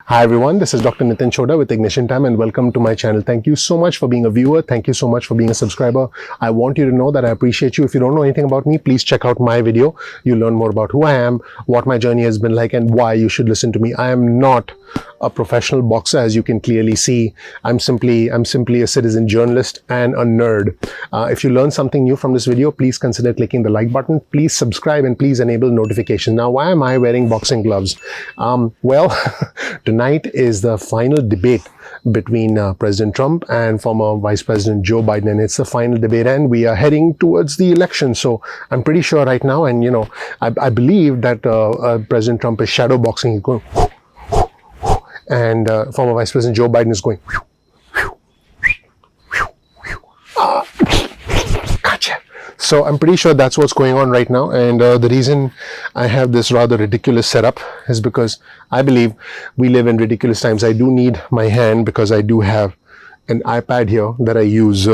Hi everyone, this is Dr. Nitin Chhoda with Ignition Time and welcome to my channel. Thank you so much for being a viewer. Thank you so much for being a subscriber. I want you to know that I appreciate you. If you don't know anything about me, please check out my video. You'll learn more about who I am, what my journey has been like, and why you should listen to me. I am not a professional boxer, as you can clearly see. I'm simply a citizen journalist and a nerd. If you learn something new from this video, please consider clicking the like button. Please subscribe and please enable notifications. Now, why am I wearing boxing gloves? Well, tonight is the final debate between President Trump and former Vice President Joe Biden, and it's the final debate, and we are heading towards the election. So I'm pretty sure right now, and I believe that President Trump is shadow boxing. He's going, and former Vice President Joe Biden is going. Gotcha. So I'm pretty sure that's what's going on right now, and the reason I have this rather ridiculous setup is because I believe we live in ridiculous times. I do need my hand because I do have an iPad here that I use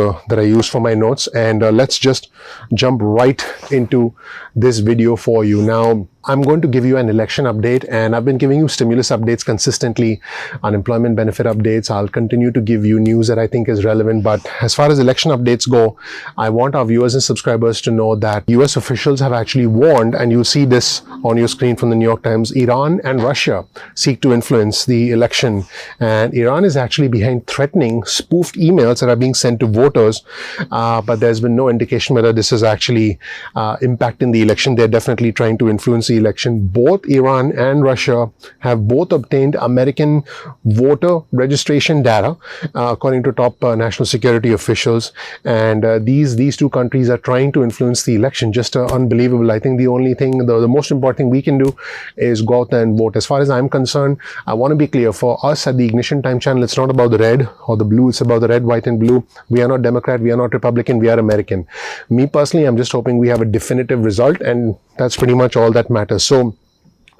for my notes, and let's just jump right into this video for you. Now, I'm going to give you an election update, and I've been giving you stimulus updates consistently, unemployment benefit updates. I'll continue to give you news that I think is relevant, but as far as election updates go, I want our viewers and subscribers to know that US officials have actually warned, and you'll see this on your screen from the New York Times, Iran and Russia seek to influence the election, and Iran is actually behind threatening spoofed emails that are being sent to voters, but there's been no indication whether this is actually impacting the election. They're definitely trying to influence the election. Both Iran and Russia have both obtained American voter registration data, according to top national security officials, and these two countries are trying to influence the election. Just unbelievable. I think the only thing, the most important thing we can do is go out there and vote. As far as I'm concerned, I want to be clear, for us at the Ignition Time channel, it's not about the red or the blue, it's about the red, white and blue. We are not Democrat, we are not Republican, we are American. Me personally, I'm just hoping we have a definitive result, and that's pretty much all that matters. So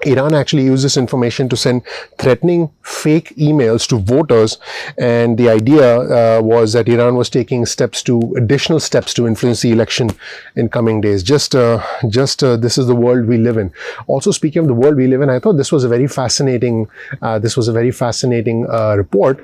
Iran actually used this information to send threatening fake emails to voters, and the idea was that Iran was taking additional steps to influence the election in coming days. This is the world we live in. Also, speaking of the world we live in, I thought this was a very fascinating report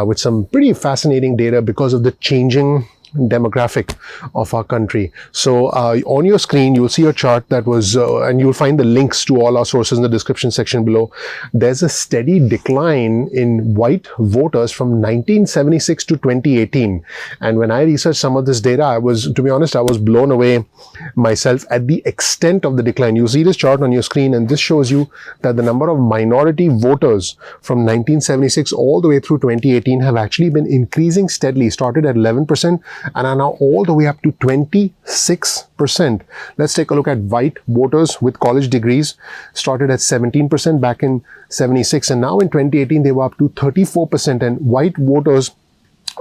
with some pretty fascinating data because of the changing demographic of our country. So on your screen you'll see a chart that was and you'll find the links to all our sources in the description section below. There's a steady decline in white voters from 1976 to 2018, and when I researched some of this data, to be honest, I was blown away myself at the extent of the decline. You see this chart on your screen, and this shows you that the number of minority voters from 1976 all the way through 2018 have actually been increasing steadily. Started at 11% and are now all the way up to 26%. Let's take a look at white voters with college degrees. Started at 17% back in 76, and now in 2018 they were up to 34%, and white voters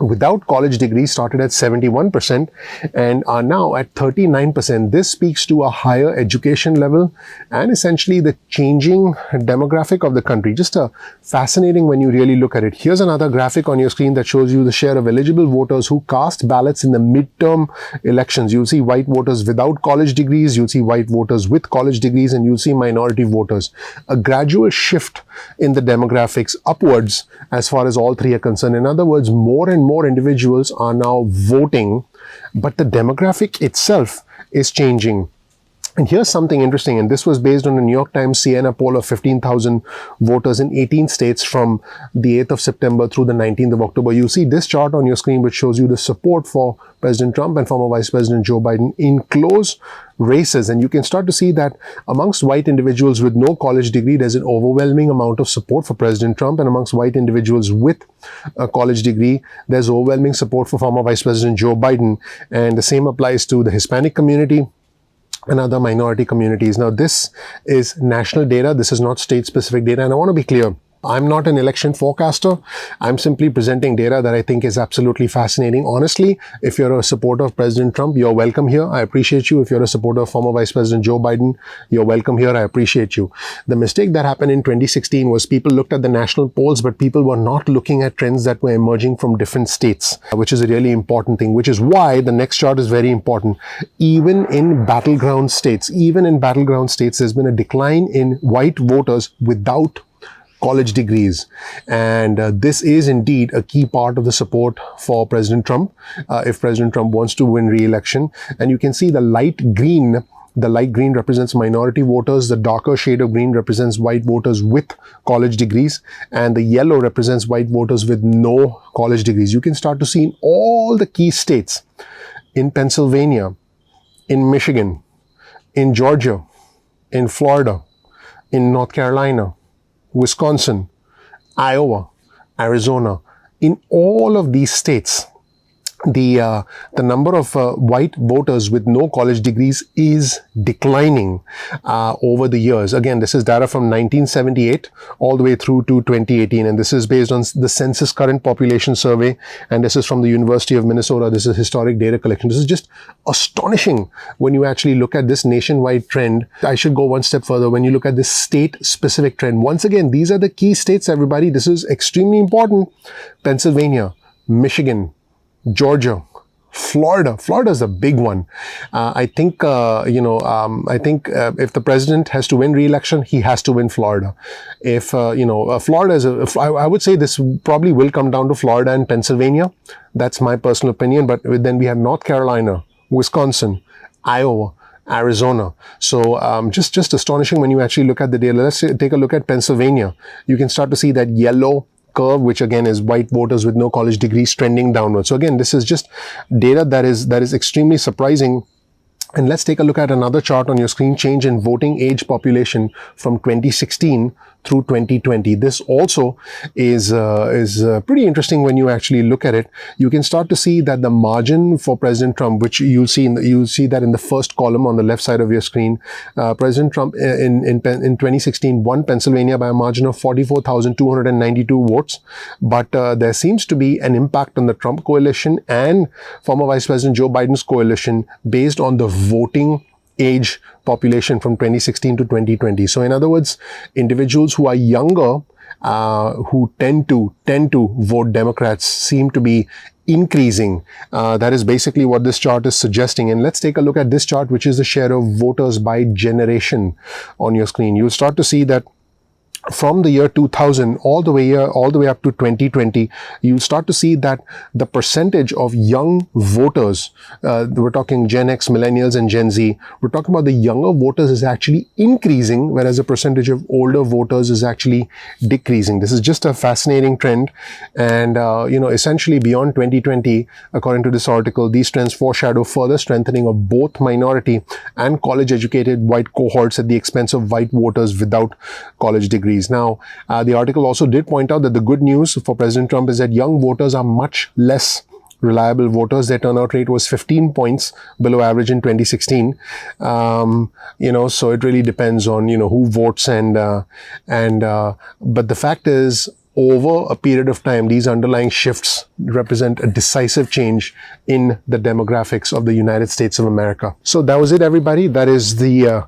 without college degrees started at 71% and are now at 39%. This speaks to a higher education level and essentially the changing demographic of the country. Just fascinating when you really look at it. Here's another graphic on your screen that shows you the share of eligible voters who cast ballots in the midterm elections. You'll see white voters without college degrees, you'll see white voters with college degrees, and you'll see minority voters. A gradual shift in the demographics upwards as far as all three are concerned. In other words, more and more individuals are now voting, but the demographic itself is changing. And here's something interesting, and this was based on a New York Times Siena poll of 15,000 voters in 18 states from the 8th of September through the 19th of October. You see this chart on your screen which shows you the support for President Trump and former Vice President Joe Biden in close races, and you can start to see that amongst white individuals with no college degree, there's an overwhelming amount of support for President Trump, and amongst white individuals with a college degree, there's overwhelming support for former Vice President Joe Biden, and the same applies to the Hispanic community and other minority communities. Now, this is national data. This is not state-specific data, and I want to be clear. I'm not an election forecaster. I'm simply presenting data that I think is absolutely fascinating. Honestly, if you're a supporter of President Trump, you're welcome here. I appreciate you. If you're a supporter of former Vice President Joe Biden, you're welcome here. I appreciate you. The mistake that happened in 2016 was people looked at the national polls, but people were not looking at trends that were emerging from different states, which is a really important thing, which is why the next chart is very important. Even in battleground states, there's been a decline in white voters without college degrees. And this is indeed a key part of the support for President Trump if President Trump wants to win re-election. And you can see the light green represents minority voters, the darker shade of green represents white voters with college degrees, and the yellow represents white voters with no college degrees. You can start to see in all the key states, in Pennsylvania, in Michigan, in Georgia, in Florida, in North Carolina, Wisconsin, Iowa, Arizona. In all of these states, the number of white voters with no college degrees is declining over the years. Again, this is data from 1978 all the way through to 2018, and this is based on the Census Current Population Survey, and this is from the University of Minnesota. This is historic data collection. This is just astonishing when you actually look at this nationwide trend. I should go one step further. When you look at this state-specific trend, once again, these are the key states, everybody. This is extremely important. Pennsylvania, Michigan, Georgia, Florida. Florida is a big one. I think, if the president has to win re-election, he has to win Florida. If, Florida is I would say this probably will come down to Florida and Pennsylvania. That's my personal opinion. But then we have North Carolina, Wisconsin, Iowa, Arizona. So just astonishing when you actually look at the data. Let's take a look at Pennsylvania. You can start to see that yellow curve, which again is white voters with no college degrees trending downward. So again, this is just data that is extremely surprising. And let's take a look at another chart on your screen, change in voting age population from 2016 through 2020. This also is pretty interesting when you actually look at it. You can start to see that the margin for President Trump, which you'll see that in the first column on the left side of your screen, President Trump in 2016 won Pennsylvania by a margin of 44,292 votes. But there seems to be an impact on the Trump coalition and former Vice President Joe Biden's coalition based on the voting age population from 2016 to 2020. So in other words, individuals who are younger, who tend to vote Democrats, seem to be increasing. That is basically what this chart is suggesting. And let's take a look at this chart, which is the share of voters by generation on your screen. You'll start to see that from the year 2000 all the way up to 2020, you'll start to see that the percentage of young voters, we're talking Gen X, Millennials, and Gen Z, we're talking about the younger voters is actually increasing, whereas the percentage of older voters is actually decreasing. This is just a fascinating trend. And, essentially beyond 2020, according to this article, these trends foreshadow further strengthening of both minority and college-educated white cohorts at the expense of white voters without college degrees. Now, the article also did point out that the good news for President Trump is that young voters are much less reliable voters. Their turnout rate was 15 points below average in 2016. So it really depends on, who votes but the fact is, over a period of time, these underlying shifts represent a decisive change in the demographics of the United States of America. So that was it, everybody. That is the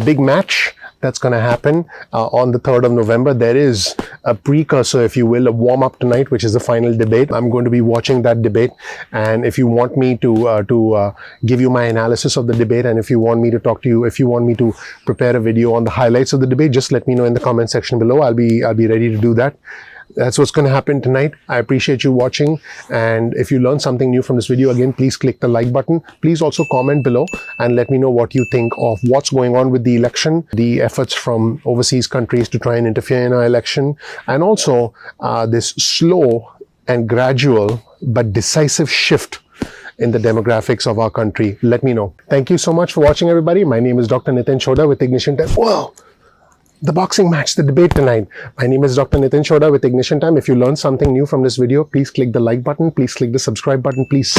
big match that's going to happen on the 3rd of November. There is a precursor, if you will, a warm-up tonight, which is the final debate. I'm going to be watching that debate, and if you want me to give you my analysis of the debate, and if you want me to talk to you, if you want me to prepare a video on the highlights of the debate, just let me know in the comment section below. I'll be ready to do that. That's what's going to happen tonight. I appreciate you watching, and if you learned something new from this video, again, please click the like button. Please also comment below and let me know what you think of what's going on with the election, the efforts from overseas countries to try and interfere in our election, and also this slow and gradual but decisive shift in the demographics of our country. Let me know. Thank you so much for watching, everybody. My name is Dr. Nitin Chhoda with Ignition Time. Whoa! The boxing match, the debate tonight. My name is Dr. Nitin Chhoda with Ignition Time. If you learned something new from this video, please click the like button. Please click the subscribe button, please,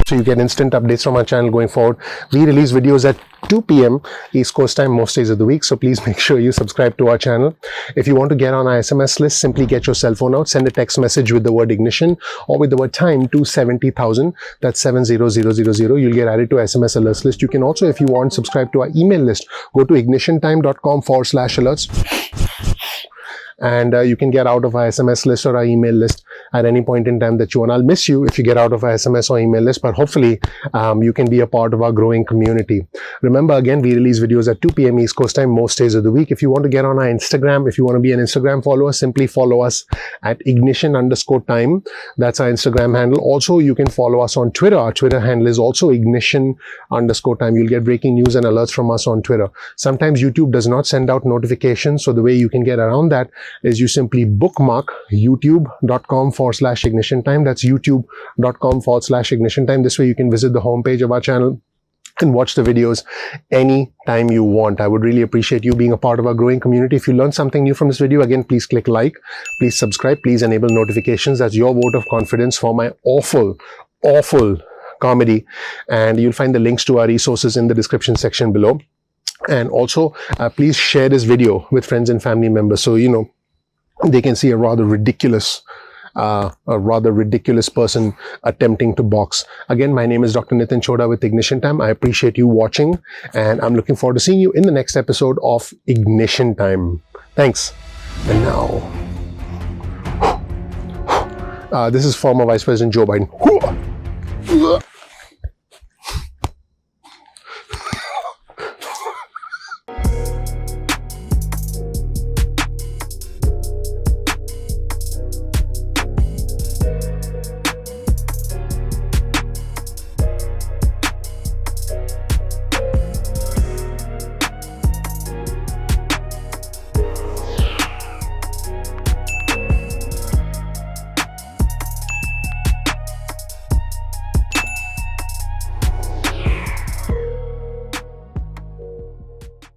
so you get instant updates from our channel going forward. We release videos at 2 p.m. East Coast time most days of the week, so please make sure you subscribe to our channel. If you want to get on our SMS list, simply get your cell phone out, send a text message with the word ignition or with the word time to 70,000. That's 70000. You'll get added to SMS alerts list. You can also, if you want, subscribe to our email list. Go to ignitiontime.com/alerts. and you can get out of our SMS list or our email list at any point in time that you want. I'll miss you if you get out of our SMS or email list, but hopefully you can be a part of our growing community. Remember, again, we release videos at 2 p.m. East Coast time most days of the week. If you want to get on our Instagram, if you want to be an Instagram follower, simply follow us at ignition_time. That's our Instagram handle. Also, you can follow us on Twitter. Our Twitter handle is also ignition_time. You'll get breaking news and alerts from us on Twitter. Sometimes YouTube does not send out notifications, so the way you can get around that is you simply bookmark youtube.com/ignition time. That's youtube.com/ignition time. This way you can visit the homepage of our channel and watch the videos anytime you want. I would really appreciate you being a part of our growing community. If you learned something new from this video, again, please click like, please subscribe, please enable notifications. That's your vote of confidence for my awful comedy. And you'll find the links to our resources in the description section below. And also, please share this video with friends and family members so, you know, they can see a rather ridiculous person attempting to box. Again, my name is Dr. Nitin Chhoda with Ignition Time. I appreciate you watching, and I'm looking forward to seeing you in the next episode of Ignition Time. Thanks. And now, this is former Vice President Joe Biden.